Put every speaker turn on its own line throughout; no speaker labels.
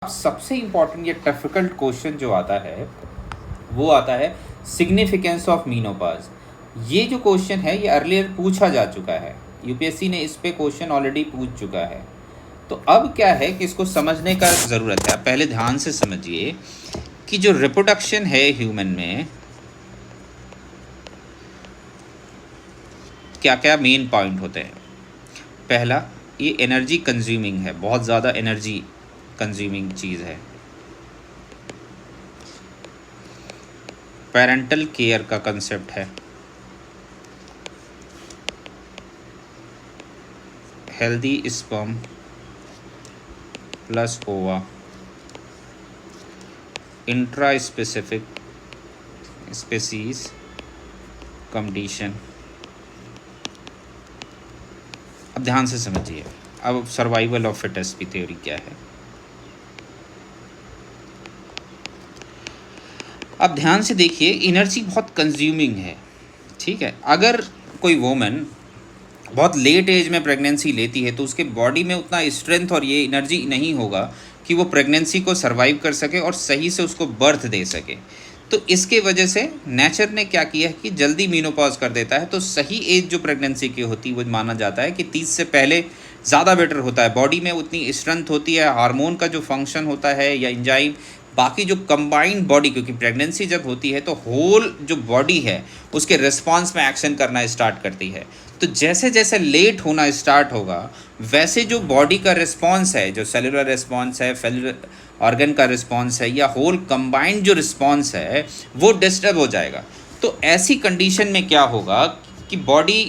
सबसे इम्पोर्टेंट या difficult question जो आता है वो आता है सिग्निफिकेंस ऑफ मीनोपॉज। ये जो क्वेश्चन है ये अर्लियर पूछा जा चुका है, यूपीएससी ने इस पे क्वेश्चन ऑलरेडी पूछ चुका है। तो अब क्या है कि इसको समझने का ज़रूरत है। आप पहले ध्यान से समझिए कि जो रिप्रोडक्शन है ह्यूमन में क्या क्या मेन पॉइंट होते हैं। पहला, ये एनर्जी कंज्यूमिंग है, बहुत ज़्यादा एनर्जी कंज्यूमिंग चीज़ है। पेरेंटल केयर का कंसेप्ट है। हेल्दी स्पर्म प्लस ओवा, इंट्रा स्पेसिफिक स्पेसीज कंडीशन। अब ध्यान से समझिए, अब सर्वाइवल ऑफ फिटेस्ट की थ्योरी क्या है। अब ध्यान से देखिए, एनर्जी बहुत कंज्यूमिंग है, ठीक है। अगर कोई वोमन बहुत लेट एज में प्रेगनेंसी लेती है तो उसके बॉडी में उतना स्ट्रेंथ और ये एनर्जी नहीं होगा कि वो प्रेगनेंसी को सरवाइव कर सके और सही से उसको बर्थ दे सके। तो इसके वजह से नेचर ने क्या किया है कि जल्दी मीनोपॉज कर देता है। तो सही एज जो प्रेगनेंसी की होती है वो माना जाता है कि 30 से पहले ज़्यादा बेटर होता है। बॉडी में उतनी स्ट्रेंथ होती है, हार्मोन का जो फंक्शन होता है या एंजाइम, बाकी जो कंबाइंड बॉडी, क्योंकि प्रेगनेंसी जब होती है तो होल जो बॉडी है उसके रिस्पॉन्स में एक्शन करना स्टार्ट करती है। तो जैसे जैसे लेट होना स्टार्ट होगा वैसे जो बॉडी का रिस्पॉन्स है, जो सेलुलर रिस्पॉन्स है, सेलुलर ऑर्गन का रिस्पॉन्स है या होल कंबाइंड जो रिस्पॉन्स है वो डिस्टर्ब हो जाएगा। तो ऐसी कंडीशन में क्या होगा कि बॉडी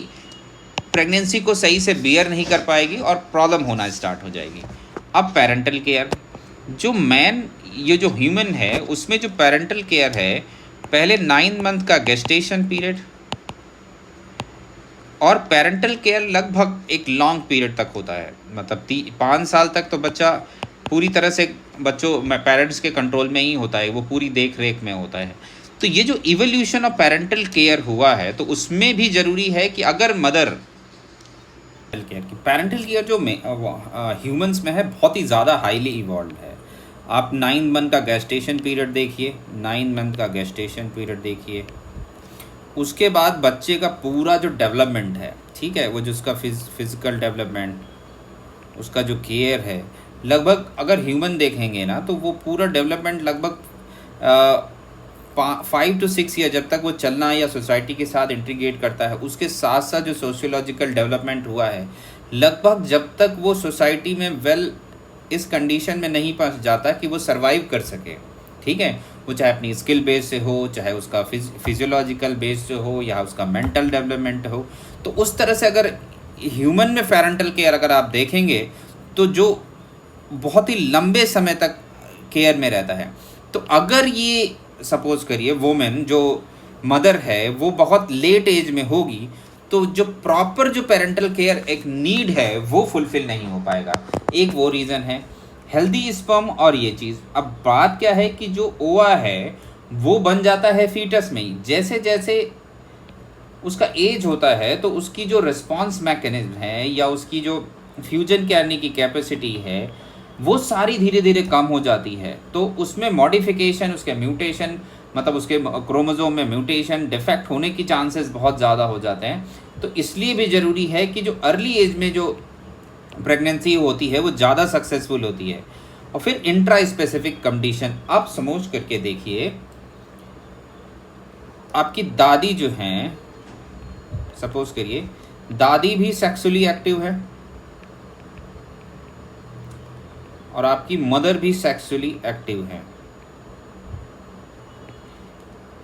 प्रेगनेंसी को सही से बियर नहीं कर पाएगी और प्रॉब्लम होना स्टार्ट हो जाएगी। अब पेरेंटल केयर, जो ये जो ह्यूमन है उसमें जो पेरेंटल केयर है, पहले 9 मंथ का गेस्टेशन पीरियड और पेरेंटल केयर लगभग एक लॉन्ग पीरियड तक होता है। मतलब 5 साल तक तो बच्चा पूरी तरह से पेरेंट्स के कंट्रोल में ही होता है, वो पूरी देख रेख में होता है। तो ये जो इवोल्यूशन ऑफ पेरेंटल केयर हुआ है तो उसमें भी ज़रूरी है कि अगर मदर केयर की पेरेंटल केयर जो ह्यूमंस में है बहुत ही ज़्यादा हाईली इवॉल्व है। आप 9 मंथ का गेस्टेशन पीरियड देखिए, 9 मंथ का गेस्टेशन पीरियड देखिए, उसके बाद बच्चे का पूरा जो डेवलपमेंट है, ठीक है, वो जो उसका फिजिकल डेवलपमेंट, उसका जो केयर है, लगभग अगर ह्यूमन देखेंगे ना तो वो पूरा डेवलपमेंट लगभग 5 to 6 ईयर, जब तक वो चलना या सोसाइटी के साथ इंटीग्रेट करता है, उसके साथ साथ जो सोशियोलॉजिकल डेवलपमेंट हुआ है, लगभग जब तक वो सोसाइटी में इस कंडीशन में नहीं पहुंच जाता कि वो सरवाइव कर सके, ठीक है, वो चाहे अपनी स्किल बेस से हो, चाहे उसका फिजियोलॉजिकल बेस से हो या उसका मेंटल डेवलपमेंट हो। तो उस तरह से अगर ह्यूमन में पेरेंटल केयर अगर आप देखेंगे तो जो बहुत ही लंबे समय तक केयर में रहता है। तो अगर ये सपोज करिए वोमेन जो मदर है वो बहुत लेट एज में होगी तो जो प्रॉपर जो पेरेंटल केयर एक नीड है वो फुलफिल नहीं हो पाएगा। एक वो रीज़न है हेल्दी स्पर्म। और ये चीज़, अब बात क्या है कि जो ओवा है वो बन जाता है फीटस में ही। जैसे जैसे उसका एज होता है तो उसकी जो रिस्पॉन्स मैकेनिज्म है या उसकी जो फ्यूजन करने की कैपेसिटी है वो सारी धीरे धीरे कम हो जाती है। तो उसमें मॉडिफिकेशन, उसके म्यूटेशन, मतलब उसके क्रोमोसोम में म्यूटेशन, डिफेक्ट होने की चांसेस बहुत ज़्यादा हो जाते हैं। तो इसलिए भी ज़रूरी है कि जो अर्ली एज में जो प्रेगनेंसी होती है वो ज़्यादा सक्सेसफुल होती है। और फिर इंट्रा स्पेसिफिक कंडीशन, आप समझ करके देखिए, आपकी दादी जो हैं, सपोज करिए दादी भी सेक्सुअली एक्टिव है और आपकी मदर भी सेक्सुअली एक्टिव है,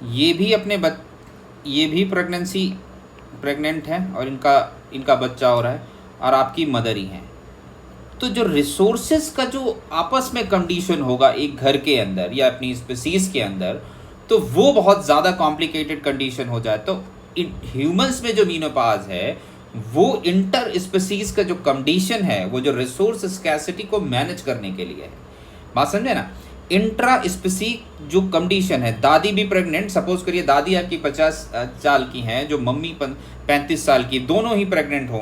ये भी प्रेग्नेंट है और इनका बच्चा हो रहा है और आपकी मदर ही है। तो जो रिसोर्सेज का जो आपस में कंडीशन होगा एक घर के अंदर या अपनी स्पीसीज के अंदर, तो वो बहुत ज़्यादा कॉम्प्लिकेटेड कंडीशन हो जाए। तो ह्यूमंस में जो मीनोपॉज है वो इंटर स्पीसीज का जो कंडीशन है, वो जो रिसोर्स स्कैसिटी को मैनेज करने के लिए है। बात समझे ना इंट्रा स्पेसिफिक जो कंडीशन है, दादी भी प्रेग्नेंट, सपोज करिए दादी आपकी 50 साल की हैं, जो मम्मी 35 साल की, दोनों ही प्रेग्नेंट हो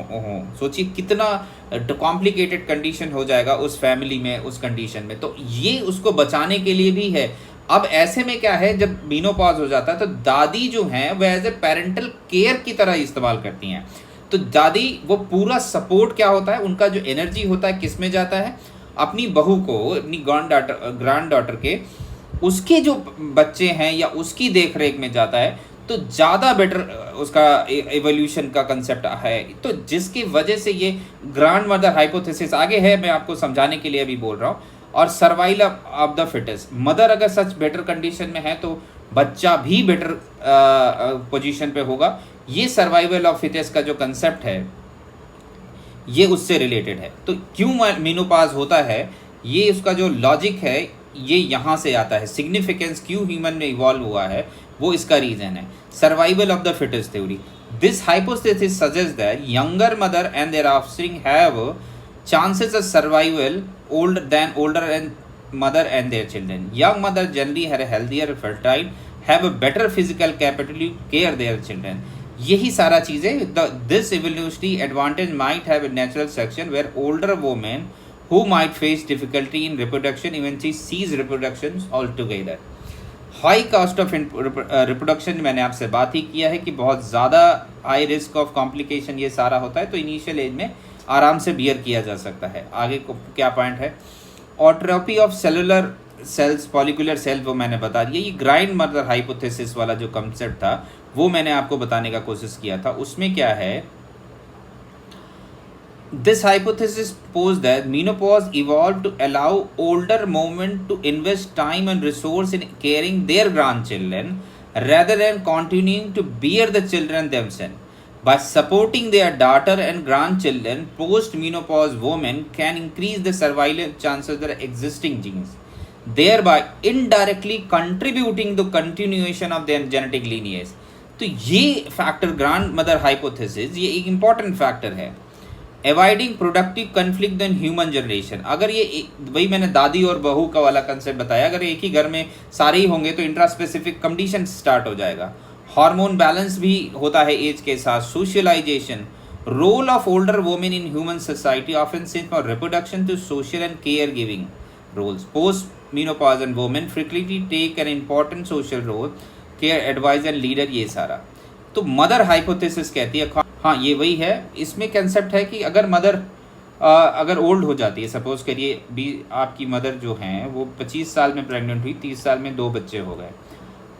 सोचिए कितना कॉम्प्लिकेटेड कंडीशन हो जाएगा उस फैमिली में, उस कंडीशन में। तो ये उसको बचाने के लिए भी है। अब ऐसे में क्या है, जब मेनोपॉज हो जाता है तो दादी जो हैं वह एज ए पेरेंटल केयर की तरह इस्तेमाल करती हैं। तो दादी वो पूरा सपोर्ट क्या होता है, उनका जो एनर्जी होता है किस में जाता है, अपनी बहू को, अपनी ग्रैंड डॉटर के, उसके जो बच्चे हैं या उसकी देख रेख में जाता है। तो ज़्यादा बेटर उसका एवोल्यूशन का कंसेप्ट है। तो जिसकी वजह से ये ग्रैंड मदर हाइपोथेसिस आगे है, मैं आपको समझाने के लिए अभी बोल रहा हूँ। और survival of the fittest, mother अगर सच बेटर कंडीशन में है तो बच्चा भी बेटर पोजीशन पे होगा। ये सर्वाइवल ऑफ फिटेस्ट का जो कंसेप्ट है ये उससे रिलेटेड है। तो क्यों मेनोपॉज होता है, ये उसका जो लॉजिक है ये यहाँ से आता है। सिग्निफिकेंस क्यों ह्यूमन में इवॉल्व हुआ है वो इसका रीजन है। Survival of the fittest theory, this hypothesis suggest that younger mother and there offspring have chances of survival older and mother and their children. Young mother generally are healthier, fertile, have a better physical capacity to care their children. यही सारा चीजें, this evolutionary advantage might have a natural section where older women who might face difficulty in reproduction eventually cease reproduction altogether. High cast of reproduction, मैंने आपसे बात ही किया है कि बहुत ज़्यादा हाई रिस्क ऑफ कॉम्प्लिकेशन ये सारा होता है। तो इनिशियल एज में आराम से बियर किया जा सकता है। आगे को क्या पॉइंट है, ऑट्रोपी ऑफ सेलुलर सेल्स, पॉलिकुलर सेल, वो मैंने बता दिया। ये ग्रैंड मदर हाइपोथेसिस वाला जो कंसेप्ट था वो मैंने आपको बताने का कोशिश किया था। उसमें क्या है, this hypothesis posed that menopause evolved to allow older women to invest time and resource in caring their grandchildren rather than continuing to bear the children themselves. By supporting their daughter and grandchildren, post-menopause women can increase the survival chances of their existing genes, thereby indirectly contributing to continuation of their genetic lineage. तो ये factor, grand mother hypothesis, ये एक important factor है। Avoiding productive conflict in human generation, अगर ये वही मैंने दादी और बहू का वाला कंसेप्ट बताया, अगर एक ही घर में सारे ही होंगे तो इंट्रा स्पेसिफिक कंडीशन स्टार्ट हो जाएगा। हार्मोन बैलेंस भी होता है एज के साथ। Socialization, role of older women in human society often since for reproduction to social and care giving roles. Post menopause and women frequently take an important social role, care advisor and leader, ये सारा। तो mother hypothesis कहती है, हाँ ये वही है। इसमें कंसेप्ट है कि अगर मदर अगर ओल्ड हो जाती है, सपोज करिए भी आपकी मदर जो हैं वो 25 साल में प्रेग्नेंट हुई, 30 साल में 2 बच्चे हो गए,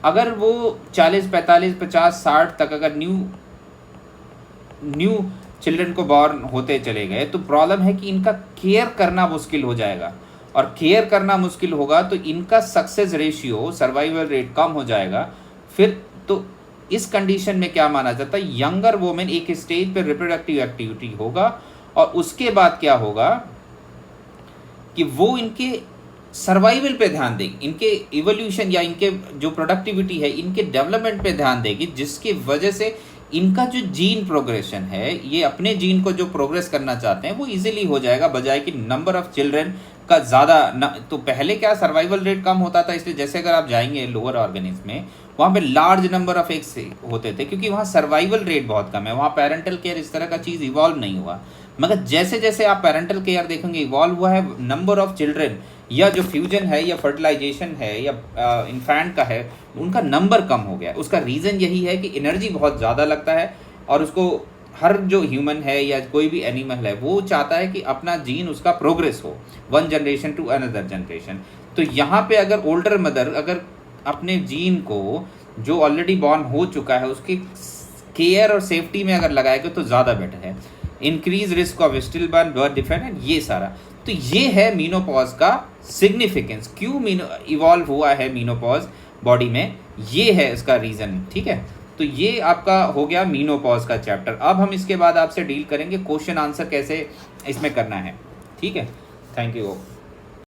अगर वो 40, 45, 50, 60 तक अगर न्यू चिल्ड्रन को बॉर्न होते चले गए, तो प्रॉब्लम है कि इनका केयर करना मुश्किल हो जाएगा। और केयर करना मुश्किल होगा तो इनका सक्सेस रेशियो, सर्वाइवल रेट कम हो जाएगा। फिर तो इस कंडीशन में क्या माना जाता है, यंगर वुमेन एक स्टेज पे रिप्रोडक्टिव एक्टिविटी होगा और उसके बाद क्या होगा कि वो इनके सर्वाइवल पे ध्यान देगी, इनके इवोल्यूशन या इनके जो प्रोडक्टिविटी है, इनके डेवलपमेंट पे ध्यान देगी, जिसकी वजह से इनका जो जीन प्रोग्रेशन है, ये अपने जीन को जो प्रोग्रेस करना चाहते हैं वो इजीली हो जाएगा, बजाय कि नंबर ऑफ चिल्ड्रन का ज़्यादा तो पहले क्या सर्वाइवल रेट कम होता था, इसलिए जैसे अगर आप जाएंगे लोअर ऑर्गेनिज्म में, वहाँ पे लार्ज नंबर ऑफ एग्स होते थे, क्योंकि वहाँ सर्वाइवल रेट बहुत कम है, वहाँ पेरेंटल केयर इस तरह का चीज़ इवॉल्व नहीं हुआ। मगर जैसे जैसे आप पेरेंटल केयर देखेंगे इवॉल्व हुआ है, नंबर ऑफ चिल्ड्रन या जो फ्यूजन है या फर्टिलाइजेशन है या इन्फेंट का है, उनका नंबर कम हो गया। उसका रीज़न यही है कि एनर्जी बहुत ज़्यादा लगता है और उसको हर जो ह्यूमन है या कोई भी एनिमल है वो चाहता है कि अपना जीन उसका प्रोग्रेस हो, one generation to another generation. तो यहाँ पे अगर ओल्डर मदर अगर अपने जीन को जो ऑलरेडी बॉर्न हो चुका है उसकी केयर और सेफ्टी में अगर लगाएगा तो ज़्यादा बेटर है। Increase risk of still burn, birth defect, ये सारा। तो ये है मीनोपॉज का सिग्निफिकेंस, क्यों इवॉल्व हुआ है मीनोपॉज बॉडी में, ये है इसका रीज़न। ठीक है, तो ये आपका हो गया मीनोपॉज का चैप्टर। अब हम इसके बाद आपसे डील करेंगे क्वेश्चन आंसर कैसे इसमें करना है। ठीक है, थैंक यू।